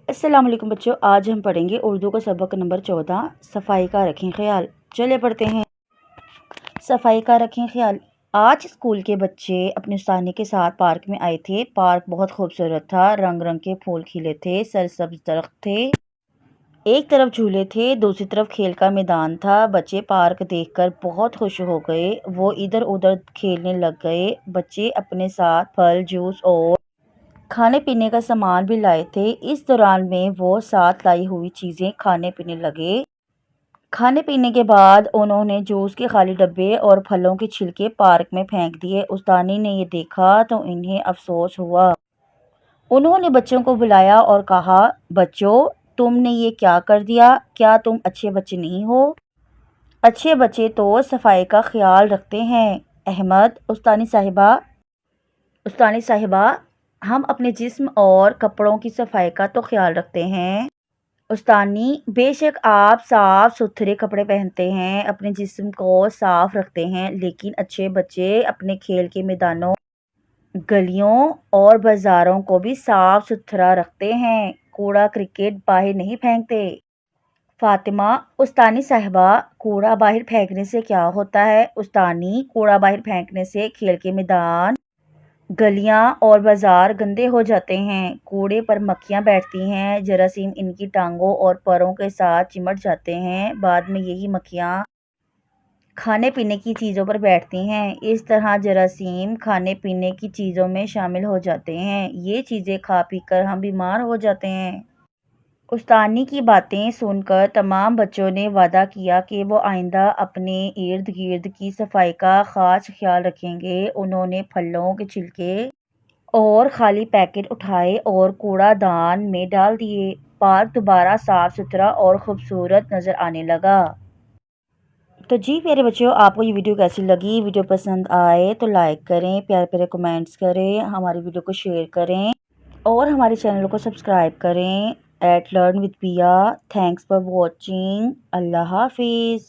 अस्सलाम वालेकुम बच्चों, आज हम पढ़ेंगे उर्दू का सबक नंबर 14 सफाई का रखें ख्याल। चले पढ़ते हैं। सफाई का रखें ख्याल। आज स्कूल के बच्चे अपने उस्तानी के साथ पार्क में आए थे। पार्क बहुत खूबसूरत था, रंग रंग के फूल खिले थे, सरसब्ज दरख्त थे, एक तरफ झूले थे, दूसरी तरफ खेल का मैदान था। बच्चे पार्क देखकर बहुत खुश हो गए। वो इधर उधर खेलने लग गए। बच्चे अपने साथ फल, जूस और खाने पीने का सामान भी लाए थे। इस दौरान में वो साथ लाई हुई चीज़ें खाने पीने लगे। खाने पीने के बाद उन्होंने जूस के खाली डब्बे और फलों के छिलके पार्क में फेंक दिए। उस्तानी ने ये देखा तो इन्हें अफसोस हुआ। उन्होंने बच्चों को बुलाया और कहा, बच्चों, तुमने ये क्या कर दिया? क्या तुम अच्छे बच्चे नहीं हो? अच्छे बच्चे तो सफाई का ख्याल रखते हैं। अहमद, उस्तानी साहिबा, हम अपने जिस्म और कपड़ों की सफाई का तो ख्याल रखते हैं। उस्तानी, बेशक आप साफ सुथरे कपड़े पहनते हैं, अपने जिस्म को साफ रखते हैं, लेकिन अच्छे बच्चे अपने खेल के मैदानों, गलियों और बाजारों को भी साफ सुथरा रखते हैं। कूड़ा क्रिकेट बाहर नहीं फेंकते। फातिमा, उस्तानी साहिबा, कूड़ा बाहर फेंकने से क्या होता है? उस्तानी, कूड़ा बाहर फेंकने से खेल के मैदान, गलियां और बाजार गंदे हो जाते हैं। कूड़े पर मक्खियां बैठती हैं, जरासीम इनकी टांगों और पैरों के साथ चिमट जाते हैं। बाद में यही मक्खियां खाने पीने की चीज़ों पर बैठती हैं। इस तरह जरासीम खाने पीने की चीज़ों में शामिल हो जाते हैं। ये चीज़ें खा पी कर हम बीमार हो जाते हैं। उस्तानी की बातें सुनकर तमाम बच्चों ने वादा किया कि वो आइंदा अपने इर्द गिर्द की सफाई का खास ख्याल रखेंगे। उन्होंने फलों के छिलके और खाली पैकेट उठाए और कूड़ादान में डाल दिए। पार्क दोबारा साफ सुथरा और खूबसूरत नजर आने लगा। तो जी प्यारे बच्चों, आपको ये वीडियो कैसी लगी? वीडियो पसंद आए तो लाइक करें, प्यारे प्यारे कमेंट्स करें, हमारी वीडियो को शेयर करें और हमारे चैनल को सब्सक्राइब करें। At learn with Piya. Thanks for watching. Allah हाफिज़।